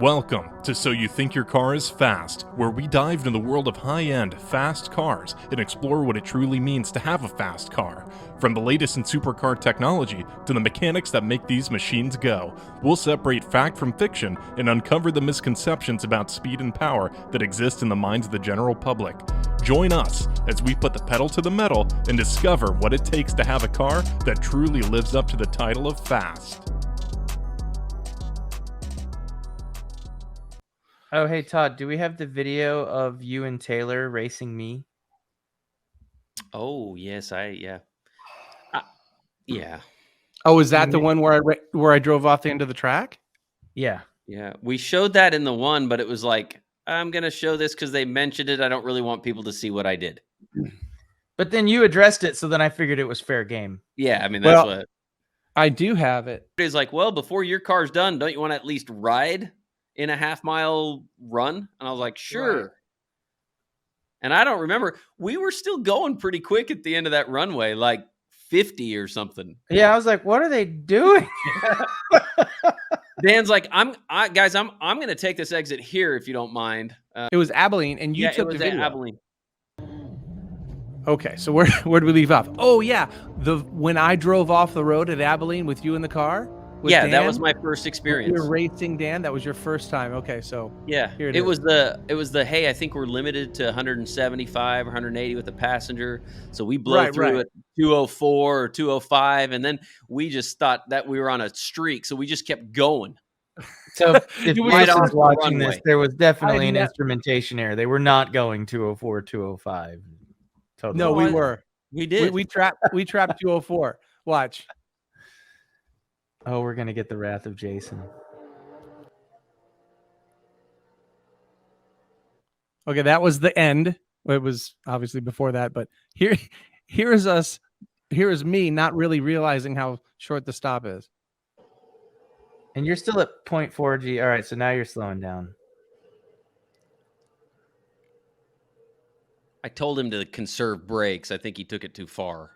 Welcome to So You Think Your Car is Fast, where we dive into the world of high-end, fast cars and explore what it truly means to have a fast car. From the latest in supercar technology to the mechanics that make these machines go, we'll separate fact from fiction and uncover the misconceptions about speed and power that exist in the minds of the general public. Join us as we put the pedal to the metal and discover what it takes to have a car that truly lives up to the title of fast. Oh, hey, Todd, do we have the video of you and Taylor racing me? Oh, yes, yeah. Oh, is that the one where I drove off the end of the track? Yeah. Yeah. We showed that in the one, but it was like, I'm going to show this because they mentioned it. I don't really want people to see what I did. But then you addressed it, so then I figured it was fair game. Yeah, I mean, that's what... I do have it. It's like, well, before your car's done, don't you want to at least ride in a half-mile run? And I was like, sure. Right. And I don't remember. We were still going pretty quick at the end of that runway, like 50 or something. Yeah, I was like, what are they doing? Dan's like, guys, I'm going to take this exit here if you don't mind. It was Abilene, and you took the video. Abilene. Okay, so where did we leave off? Oh yeah, when I drove off the road at Abilene with you in the car. Yeah, Dan, that was my first experience. You were racing Dan. That was your first time. Okay, so yeah, it was the hey, I think we're limited to 175 or 180 with a passenger, so we blow through at 204 or 205, and then we just thought that we were on a streak, so we just kept going. So if Jason was watching this, there was definitely an instrumentation error. They were not going 204, 205. Totally. No, we were. We did. We trapped 204. Watch. Oh, we're gonna get the wrath of Jason. Okay, that was the end. It was obviously before that, but here is me not really realizing how short the stop is. And you're still at 0.4 G. All right, so now you're slowing down. I told him to conserve brakes. I think he took it too far.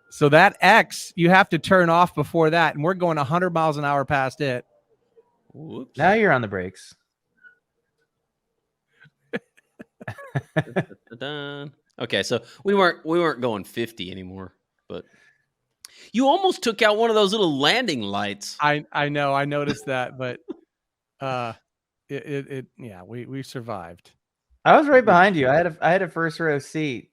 So that X, you have to turn off before that, and we're going 100 miles an hour past it. Whoops. Now you're on the brakes. Okay, so we weren't going 50 anymore, but you almost took out one of those little landing lights. I know, I noticed that, but we survived. I was right behind you. I had a first row seat.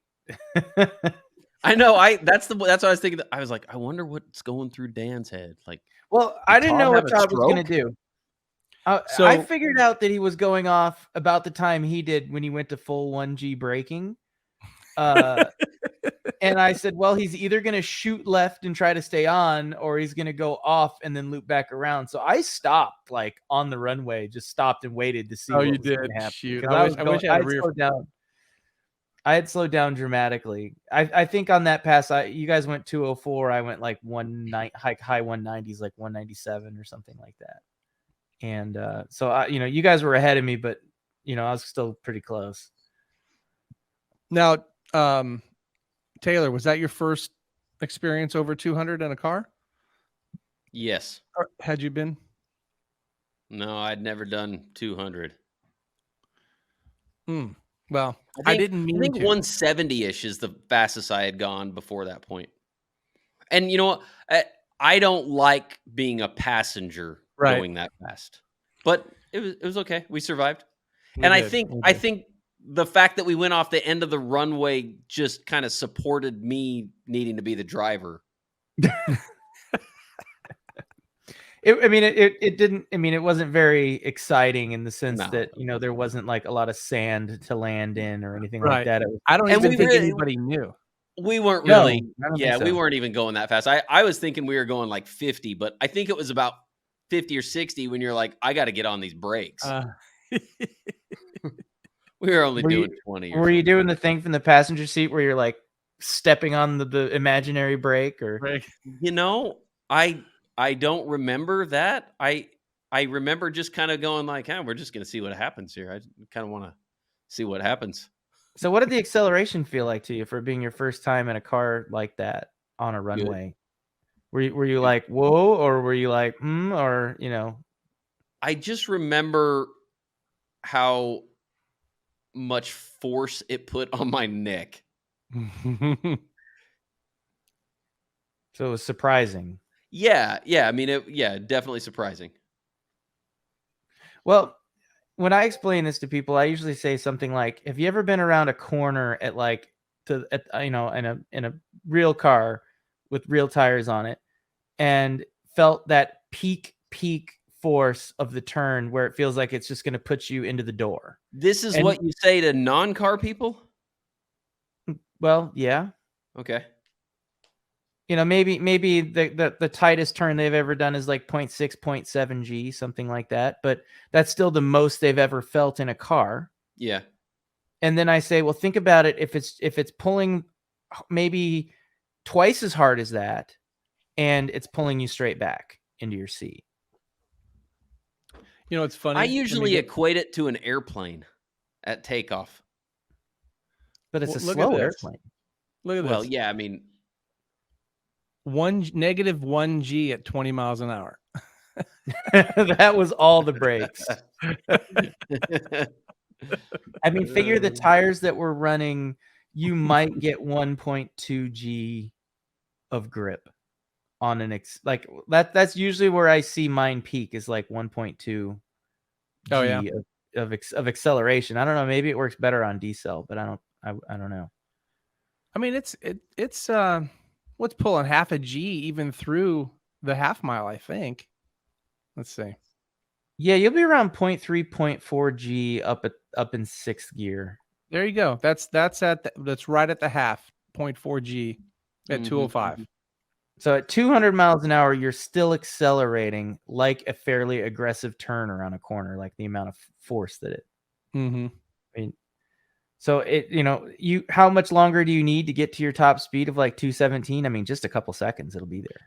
I know. That's what I was thinking. I was like, I wonder what's going through Dan's head. Like, well, I didn't know what Todd was going to do. So I figured out that he was going off about the time he did when he went to full 1G braking. And I said, well, he's either going to shoot left and try to stay on, or he's going to go off and then loop back around. So I stopped like on the runway, just stopped and waited to see. Oh, you did? Shoot. I wish I had slowed down. I had slowed down dramatically. I think on that pass, you guys went 204. I went like high 190s, like 197 or something like that. And so you guys were ahead of me, but I was still pretty close. Now, Taylor, was that your first experience over 200 in a car? Yes. Or had you been? No, I'd never done 200. Well, I didn't mean to. I think 170-ish is the fastest I had gone before that point. And you know what? I don't like being a passenger going that fast. But it was okay. We survived. I think the fact that we went off the end of the runway just kind of supported me needing to be the driver. It wasn't very exciting in the sense that, there wasn't like a lot of sand to land in or anything like that. I don't even think anybody knew. We weren't really. We weren't even going that fast. I was thinking we were going like 50, but I think it was about 50 or 60 when you're like, I got to get on these brakes. We were only doing 20. Were you doing the thing from the passenger seat where you're like stepping on the imaginary brake or? I don't remember that. I remember just kind of going like, we're just going to see what happens here. I kind of want to see what happens. So what did the acceleration feel like to you for being your first time in a car like that on a runway? Good. Were you like, whoa, or were you like, or I just remember how much force it put on my neck. So it was surprising. Yeah. I mean, definitely surprising. Well, when I explain this to people, I usually say something like, "Have you ever been around a corner at in a real car with real tires on it, and felt that peak force of the turn where it feels like it's just going to put you into the door?" This is what you say to non-car people? Well, yeah. Okay. Maybe the tightest turn they've ever done is like 0.6, 0.7 G, something like that. But that's still the most they've ever felt in a car. Yeah. And then I say, well, think about it. If it's pulling maybe twice as hard as that, and it's pulling you straight back into your seat. It's funny. I usually equate it to an airplane at takeoff. But it's a slow airplane. Look at this. Well, yeah, I mean, -1 G at 20 miles an hour. That was all the brakes. I mean, figure the tires that were running, you might get 1.2 G of grip on that's usually where I see mine peak, is like 1.2 G of acceleration. I don't know, maybe it works better on decel, but I don't know. I mean, it's what's pulling half a G even through the half mile, I think. Let's see. Yeah, you'll be around 0.3, 0.4 G up in sixth gear. There you go. That's right at the half, 0.4 G at 205. So at 200 miles an hour, you're still accelerating like a fairly aggressive turn around a corner, like the amount of force that it. Mm-hmm. I mean, so how much longer do you need to get to your top speed of like 217? I mean, just a couple seconds, it'll be there.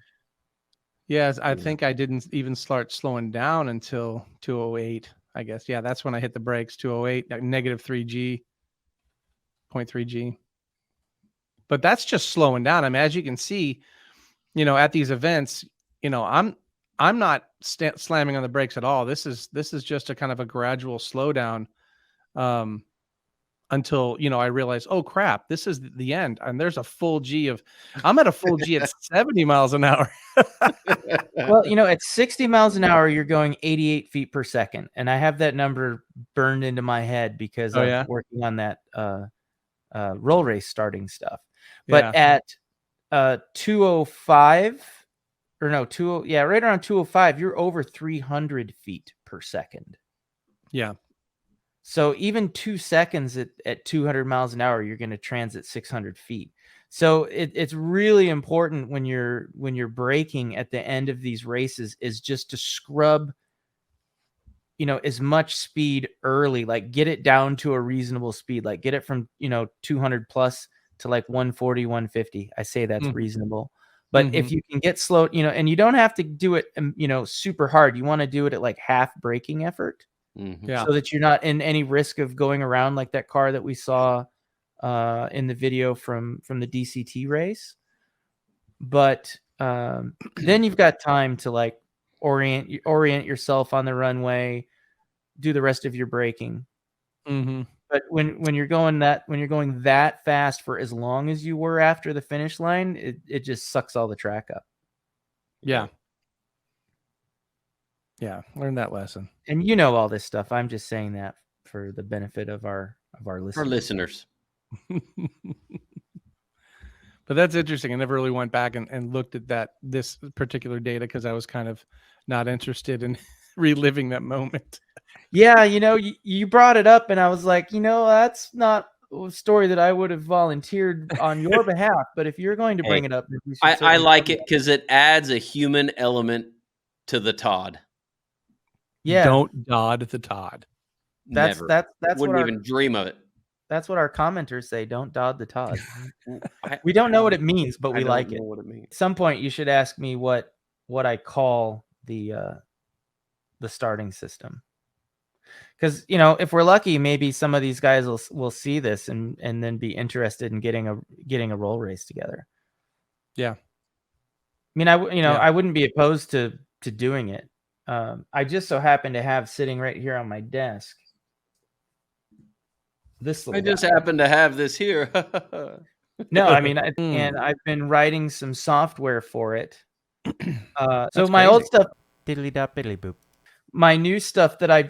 Yes, I think I didn't even start slowing down until 208, I guess. Yeah, that's when I hit the brakes, 208, -3 G, 0.3 G. But that's just slowing down. I mean, as you can see, at these events, I'm not slamming on the brakes at all. This is just a kind of a gradual slowdown until, I realize, oh crap, this is the end. And there's a full G I'm at a full G at 70 miles an hour. Well, at 60 miles an hour, you're going 88 feet per second. And I have that number burned into my head because I'm working on that roll race starting stuff. But at 205 or no, right around 205, you're over 300 feet per second. Yeah. So even 2 seconds at 200 miles an hour, you're going to transit 600 feet. So it's really important when you're braking at the end of these races is just to scrub, as much speed early, like get it down to a reasonable speed, like get it from, 200 plus to like 140, 150. I say that's reasonable. But if you can get slow, and you don't have to do it, super hard. You want to do it at like half braking effort. Yeah. So that you're not in any risk of going around like that car that we saw in the video from the DCT race. But then you've got time to like orient yourself on the runway, do the rest of your braking. Mm-hmm. But when you're going that fast for as long as you were after the finish line, it just sucks all the track up. Yeah. Yeah, learn that lesson. And all this stuff. I'm just saying that for the benefit of our listeners. Our listeners. But that's interesting. I never really went back and looked at this particular data because I was kind of not interested in reliving that moment. Yeah, you brought it up and I was like, that's not a story that I would have volunteered on your behalf. But if you're going to bring it up, I like it because it adds a human element to the Todd. Yeah. Don't Dodd the Todd. That's wouldn't even dream of it. That's what our commenters say. Don't Dodd the Todd. We don't know what it means, but we like it. What it means. At some point, you should ask me what I call the starting system. Because if we're lucky, maybe some of these guys will see this and then be interested in getting a roll race together. Yeah. I mean, I wouldn't be opposed to doing it. I just so happen to have sitting right here on my desk this little I just guy. happen to have this here. No, I mean, and I've been writing some software for it. So my old stuff, diddly dop diddly boop. My new stuff that I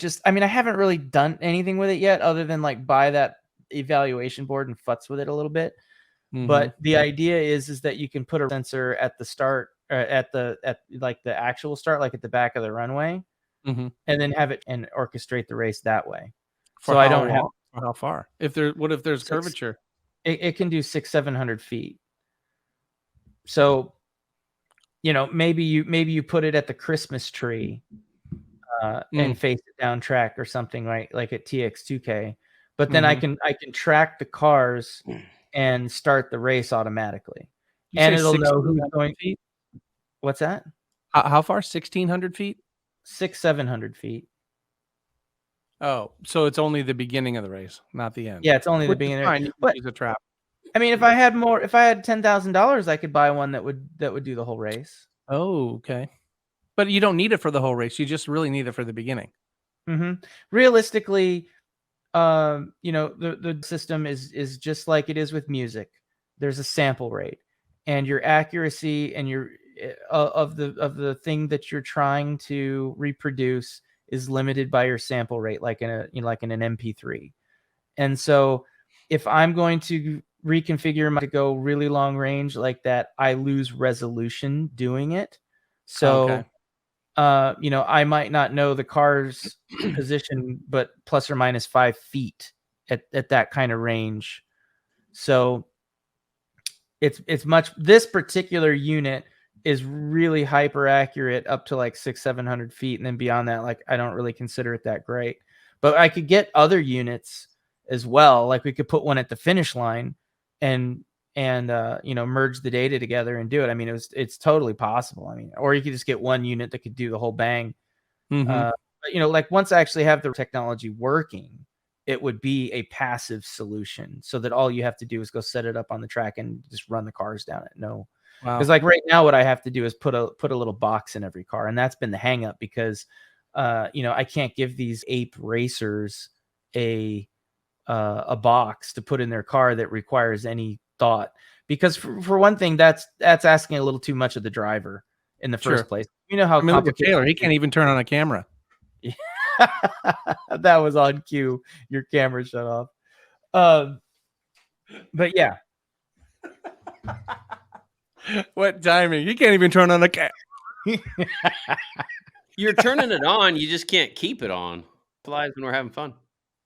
haven't really done anything with it yet, other than like buy that evaluation board and futz with it a little bit. But the idea is that you can put a sensor at the start, at like the actual start, like at the back of the runway, and then have it and orchestrate the race that way. So I don't have how far. What if there's curvature? It can do 600-700 feet. So, maybe you put it at the Christmas tree and face it down track or something, right? Like at TX2K. But then I can track the cars and start the race automatically, and it'll know who's going. Feet? What's that? How far? 1,600 feet? 600-700 feet. Oh, so it's only the beginning of the race, not the end. Yeah, it's only the beginning. But use a trap. I mean, if I had $10,000, I could buy one that would do the whole race. Oh, okay. But you don't need it for the whole race. You just really need it for the beginning. Realistically, the system is just like it is with music. There's a sample rate, and your accuracy and your of the thing that you're trying to reproduce is limited by your sample rate, like in an MP3. And so if I'm going to reconfigure to go really long range like that, I lose resolution doing it. So, I might not know the car's position, but plus or minus 5 feet at that kind of range. So this particular unit is really hyper accurate up to like 600-700 feet. And then beyond that, like, I don't really consider it that great, but I could get other units as well. Like we could put one at the finish line and merge the data together and do it. I mean, it's totally possible. I mean, or you could just get one unit that could do the whole bang. But, like once I actually have the technology working, it would be a passive solution so that all you have to do is go set it up on the track and just run the cars down it. No. Because like right now, what I have to do is put a little box in every car, and that's been the hang up because, I can't give these ape racers a box to put in their car that requires any thought. Because for one thing, that's asking a little too much of the driver in the first place. You know how look at Taylor, he can't even turn on a camera. That was on cue. Your camera shut off. But yeah. What timing? You can't even turn on a camera. You're turning it on. You just can't keep it on. Flies when we're having fun.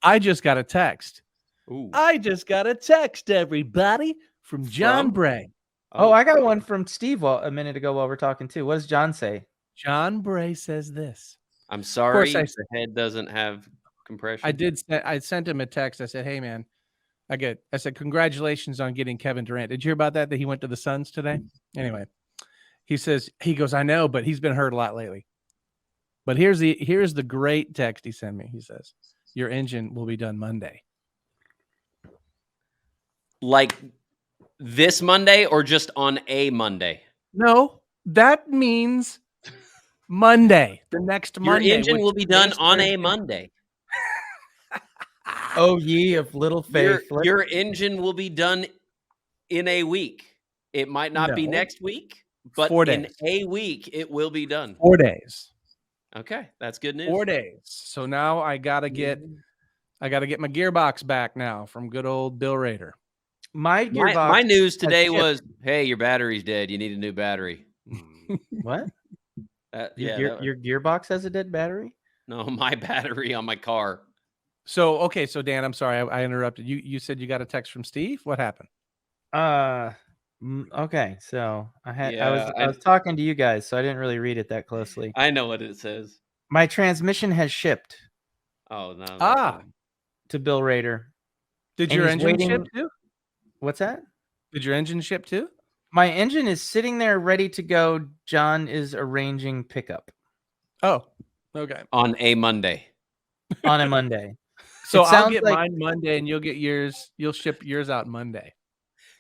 I just got a text. Ooh. I just got a text, everybody, from John Bray. Oh, I got one from Steve a minute ago while we're talking too. What does John say? John Bray says this. I'm sorry, the head doesn't have compression. I sent him a text. I said, hey, man, I said, congratulations on getting Kevin Durant. Did you hear about that he went to the Suns today? Anyway, he goes, I know, but he's been hurt a lot lately. But here's the great text he sent me. He says, your engine will be done Monday. Like this Monday or just on a Monday? No, that means Monday, the next Monday. Your engine will be done on a Monday. Oh, ye of little faith. Your engine will be done in a week. It might not be next week, but in a week, it will be done. 4 days. Okay, that's good news. 4 days. So now I gotta get my gearbox back now from good old Bill Rader. My gearbox. My news today was, hey, your battery's dead. You need a new battery. What? Your gearbox has a dead battery? No, my battery on my car. So Dan, I'm sorry I interrupted you. You said you got a text from Steve. What happened? Okay, so I was talking to you guys, so I didn't really read it that closely. I know what it says. My transmission has shipped. Oh no! To Bill Rader. Did your engine ship too? What's that? Did your engine ship too? My engine is sitting there ready to go. John is arranging pickup. Oh, okay. On a Monday. On a Monday. So I'll get mine Monday, and you'll get yours. You'll ship yours out Monday.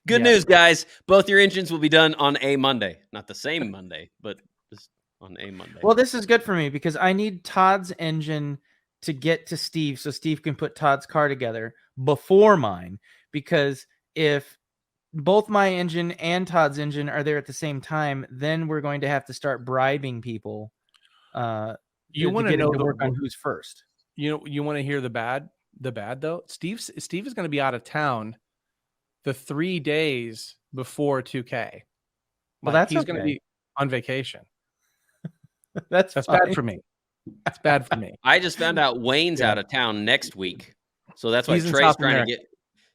Good news, guys. Both your engines will be done on a Monday. Not the same Monday, but just on a Monday. Well, this is good for me because I need Todd's engine to get to Steve so Steve can put Todd's car together before mine. Because if both my engine and Todd's engine are there at the same time, then we're going to have to start bribing people. You want to know work on who's first. You want to hear the bad though. Steve is going to be out of town the 3 days before 2K. Well, he's going to be on vacation. That's bad for me. That's bad for me. I just found out Wayne's out of town next week, so that's why Trey's trying to get.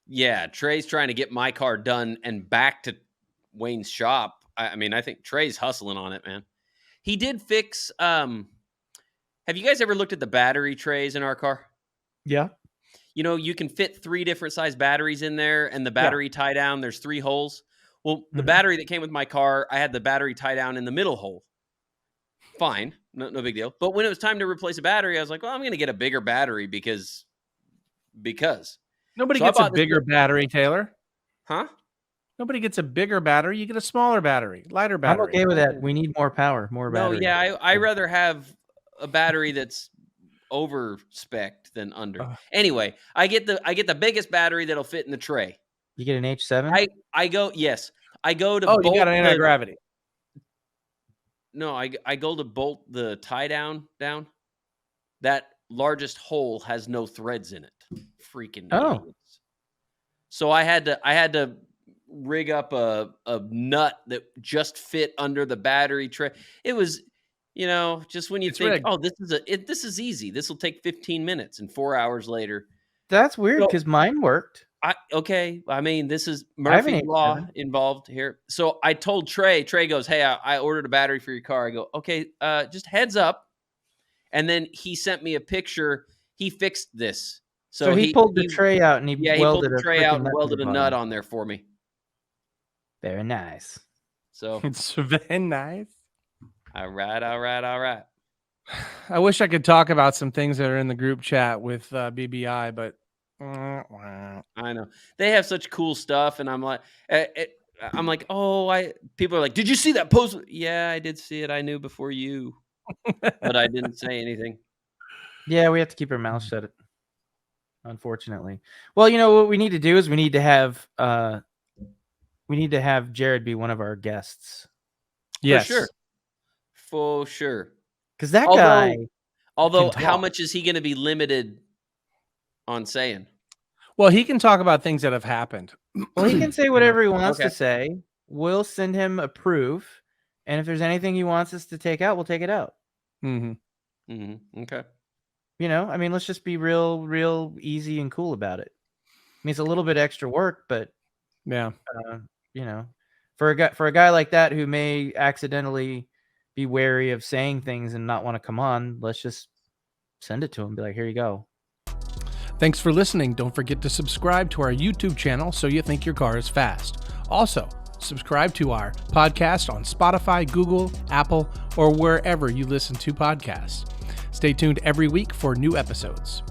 Yeah, Trey's trying to get my car done and back to Wayne's shop. I mean, I think Trey's hustling on it, man. He did fix. Have you guys ever looked at the battery trays in our car? Yeah. You know, you can fit 3 different size batteries in there, and the battery tie down, there's 3 holes. Well, the battery that came with my car, I had the battery tie down in the middle hole. Fine, no big deal. But when it was time to replace a battery, I was like, well, I'm going to get a bigger battery because. Nobody gets a bigger battery, Taylor. Huh? Nobody gets a bigger battery. You get a smaller battery, lighter battery. I'm okay with that. We need more power, more battery. No, yeah, I rather have a battery that's over spec'd than under. Anyway, I get the biggest battery that'll fit in the tray. You get an H7? I go to you got an anti-gravity. No, I go to bolt the tie down. That largest hole has no threads in it. Freaking idiots. So I had to rig up a nut that just fit under the battery tray. It was, just when you think, this is easy. This will take 15 minutes, and 4 hours later. That's weird because mine worked. I mean, this is Murphy Law involved here. So I told Trey. Trey goes, "Hey, I ordered a battery for your car." I go, "Okay, just heads up." And then he sent me a picture. He fixed this. So he pulled the tray out and he welded the tray out and welded a nut on there for me. Very nice. So it's very nice. All right. I wish I could talk about some things that are in the group chat with BBI, but I know they have such cool stuff, and I'm like, people are like, "Did you see that post?" Yeah, I did see it. I knew before you, but I didn't say anything. Yeah, we have to keep our mouths shut. Unfortunately, well, what we need to do is we need to have Jared be one of our guests. Yes, for sure. Because that guy. Although, how much is he going to be limited on saying? Well, he can talk about things that have happened. Well, he can say whatever he wants to say. We'll send him a proof, and if there's anything he wants us to take out, we'll take it out. Okay. I mean, let's just be real easy and cool about it. I mean, it's a little bit extra work, but yeah, for a guy like that who may accidentally be wary of saying things and not want to come on, let's just send it to him. Be like, here you go. Thanks for listening. Don't forget to subscribe to our YouTube channel so you think your car is fast. Also, subscribe to our podcast on Spotify, Google, Apple, or wherever you listen to podcasts. Stay tuned every week for new episodes.